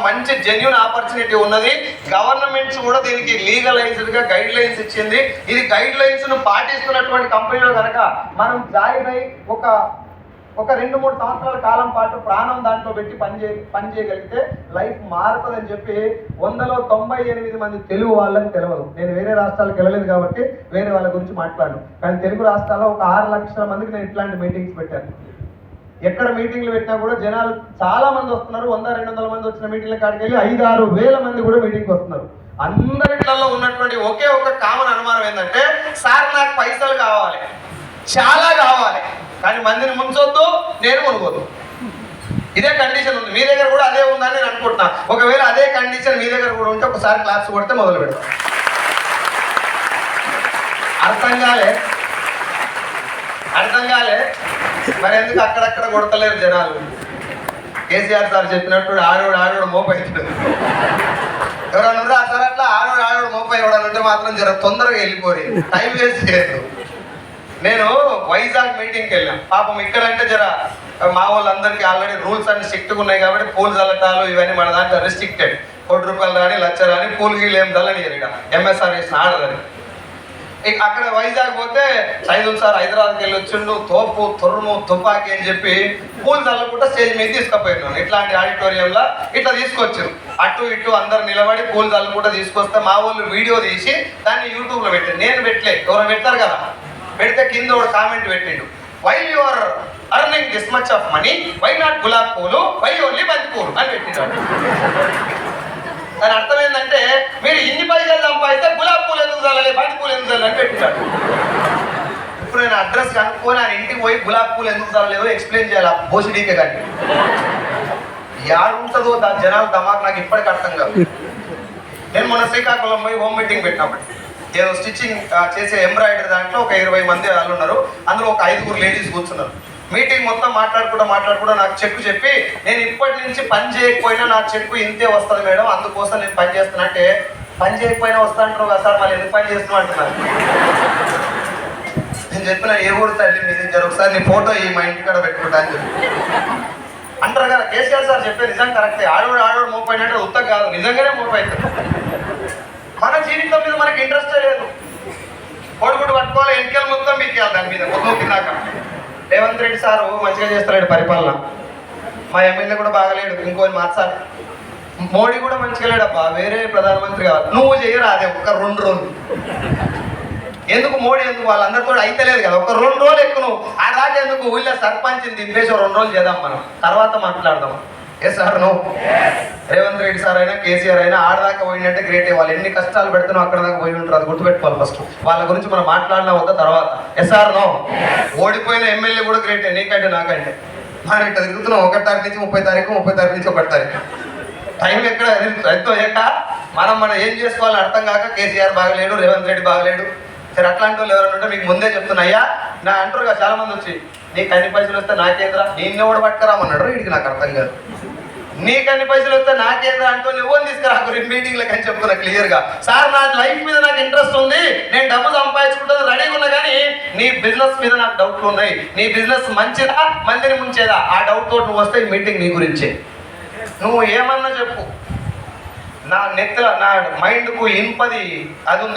మంచి genuine opportunity ఉన్నది. Governments కూడా దీనికి లీగలైజ్డ్ గా గైడ్ లైన్స్ ఇచ్చింది. ఇది గైడ్ లైన్స్ ను పాటిస్తున్నటువంటి కంపెనీలో కనుక మనం జాయిన్ అయి ఒక 2-3 సంవత్సరాల కాలం పాటు ప్రాణం దాంట్లో పెట్టి పని చేయగలిగితే లైఫ్ మారుతుందని చెప్పి 100లో 98 మంది తెలుగు వాళ్ళకి తెలియదు. నేను వేరే రాష్ట్రాలకు వెళ్ళలేదు కాబట్టి వేరే వాళ్ళ గురించి మాట్లాడను, కానీ తెలుగు రాష్ట్రాల్లో ఒక 6 లక్షల మందికి నేను ఇట్లాంటి మీటింగ్స్ పెట్టాను. ఎక్కడ మీటింగ్లు పెట్టినా కూడా జనాలు చాలా మంది వస్తున్నారు. 100-200 మంది వచ్చిన మీటింగ్ల కాడికి వెళ్ళి 5-6 వేల మంది కూడా మీటింగ్కి వస్తున్నారు. అందరిలో ఉన్నటువంటి ఒకే ఒక కామన్ అనుమానం ఏంటంటే, సార్ నాకు పైసలు కావాలి, చాలా కావాలి, కానీ మందిని ముంచొద్దు, నేను మునుగొద్దు. ఇదే కండిషన్ ఉంది. మీ దగ్గర కూడా అదే ఉందని నేను అనుకుంటున్నా. ఒకవేళ అదే కండిషన్ మీ దగ్గర కూడా ఉంటే ఒకసారి క్లాస్ కొడితే మొదలు పెడతాం. అర్థం కాలే మరి ఎందుకు అక్కడక్కడ కొడతలేరు జనాలు? కేసీఆర్ సార్ చెప్పినట్టు ఆడోడు మోపైతుంది. ఎవరన్నా సార్ అట్లా ఆడోడు మోపై ఎవడనంటే మాత్రం జర తొందరగా వెళ్ళిపోయి టైం వేస్ట్ చేయదు. నేను వైజాగ్ మీటింగ్కి వెళ్ళాను. పాపం ఇక్కడంటే జర మా వాళ్ళందరికీ ఆల్రెడీ రూల్స్ అన్ని స్ట్రిక్ట్గా ఉన్నాయి కాబట్టి పూలు చల్లటాలు ఇవన్నీ మన దాంట్లో రెస్ట్రిక్టెడ్. ₹1 రాని ₹1,00,000 రాని పూలు గీళ్ళు ఏం చల్లని MSR వేసిన ఆర్డర్ అని. అక్కడ వైజాగ్ పోతే సైదుల్ సార్ హైదరాబాద్కి వెళ్ళి వచ్చిండు, తోపు తుర్ము తుపాకి అని చెప్పి పూలు చల్లకుండా స్టేజ్ మీద తీసుకుపోయినాను. ఇట్లాంటి ఆడిటోరియంలో ఇట్లా తీసుకొచ్చారు. అటు ఇటు అందరు నిలబడి పూలు చల్లకుండా తీసుకొస్తే మా వాళ్ళు వీడియో తీసి దాన్ని యూట్యూబ్లో పెట్టారు. నేను పెట్టలే, ఎవరో పెట్టారు కదా, పెడితే కింద ఒక కామెంట్ పెట్టిండు, while you are earning this much of money, why not గులాబ్ పూలు, వై ఓన్లీ బంతి పూలు అని పెట్టిండు. దాని అర్థం ఏంటంటే, మీరు ఇన్ని పైసలు సంపాదిస్తే గులాబ్ పూలు ఎందుకు చల్లలే, బంతి పూలు ఎందుకు చల్లని పెట్టినాడు. ఇప్పుడు నేను అడ్రస్ కనుక్కొని ఆయన ఇంటికి పోయి గులాబ్ పూలు ఎందుకు చల్లలేదో ఎక్స్ప్లెయిన్ చేయాలి. భోషడీకే కానీ యాడుంటుందో దాని జనాలు దమాక్ నాకు ఇప్పటికి అర్థం కాదు. నేను మొన్న శ్రీకాకుళం పోయి హోమ్ మీటింగ్ పెట్టినప్పుడు ఏదో స్టిచ్చింగ్ చేసే ఎంబ్రాయిడరీ దాంట్లో ఒక 20 మంది వాళ్ళు ఉన్నారు. అందులో ఒక 5 లేడీస్ కూర్చున్నారు. మీటింగ్ మొత్తం మాట్లాడుకుంటూ నాకు చెక్కు చెప్పి, నేను ఇప్పటి నుంచి పని చేయకపోయినా నా చెక్కు ఇంతే వస్తుంది మేడం, అందుకోసం నేను పని చేస్తున్నా అంటే, పని చేయకపోయినా వస్తా అంటారు కదా సార్, మళ్ళీ ఎందుకు పని చేస్తున్నా అంటున్నారు. నేను చెప్పిన ఏ ఊరు తల్లి మీది, ఒకసారి నీ ఫోటో ఈ మా ఇంటి కాడ పెట్టుకుంటా అని చెప్పి అంటారు కదా. కేసీఆర్ సార్ చెప్పే నిజం కరెక్టే. ఆడోడు మోపైనట్టు ఉత్తగా కాదు, నిజంగానే మోపైతుంది. మన జీవితం మీద మనకి ఇంట్రెస్టే లేదు. కొడుకుడు పట్టుకోవాలి, ఎన్నికలు మొత్తం మీకేయాలి దాని మీద మొత్తం. రేవంత్ రెడ్డి సారు మంచిగా చేస్తలేడు పరిపాలన. మా ఎమ్మెల్యే కూడా బాగలేడు, ఇంకోని మార్చాలి. మోడీ కూడా మంచిగా లేడబ్బా, వేరే ప్రధానమంత్రి కావాలి. నువ్వు చేయరా అదే ఒక 2 రోజులు. ఎందుకు మోడీ ఎందుకు, వాళ్ళందరితో అయితే లేదు కదా, ఒక 2 రోజులు ఎక్కువ. నువ్వు ఆ దాకా ఎందుకు ఊళ్ళో సర్పంచ్ని దింపేసి 2 రోజులు చేద్దాం, మనం తర్వాత మాట్లాడదాం. Yes sir no. Revanth Reddy sir అయినా కేసీఆర్ అయినా ఆడదాకా పోయిందంటే గ్రేటే. వాళ్ళు ఎన్ని కష్టాలు పెడుతున్నావు అక్కడ దాకా పోయి ఉంటారు, అది గుర్తుపెట్టుకోవాలి ఫస్ట్. వాళ్ళ గురించి మనం మాట్లాడినా వద్ద తర్వాత. Yes sir no. ఓడిపోయిన ఎమ్మెల్యే కూడా గ్రేటే, నీకంటే నాకంటే. మనం ఇట్లా తిరుగుతున్నాం 1 తారీఖు నుంచి 30 తారీఖు, 30 తారీఖు నుంచి 1 తారీఖు. టైం ఎక్కడ ఎంతో ఏక మనం ఏం చేసుకోవాలని అర్థం కాక కేసీఆర్ బాగలేడు, రేవంత్ రెడ్డి బాగలేడు. సరే అట్లాంటి వాళ్ళు ఎవరైనా ఉంటే మీకు ముందే చెప్తున్నా. అయ్యా నా అంటారు కదా చాలా మంది వచ్చి, నీకు అన్ని పైసలు వస్తే నాకేంద్రా, నిన్ను కూడా పట్టుకురామన్నాడు. వీడికి నాకు అర్థం కాదు. నీకు అన్ని పైసలు వస్తే నాకేంద్రా అంటూ నువ్వు తీసుకురాకు మీటింగ్లకు అని చెప్తున్నా క్లియర్గా. సార్ నా లైఫ్ మీద నాకు ఇంట్రెస్ట్ ఉంది, నేను డబ్బు సంపాదించుకుంటుంది రెడీగా ఉన్నా, కానీ నీ బిజినెస్ మీద నాకు డౌట్లు ఉన్నాయి. నీ బిజినెస్ మంచిదా మందిని ముంచేదా, ఆ డౌట్ తోటి నువ్వు వస్తే ఈ మీటింగ్ నీ గురించే. నువ్వు ఏమన్నా చెప్పు, నా నెత్త నా మైండ్కు ఇంపది అది ఉంది.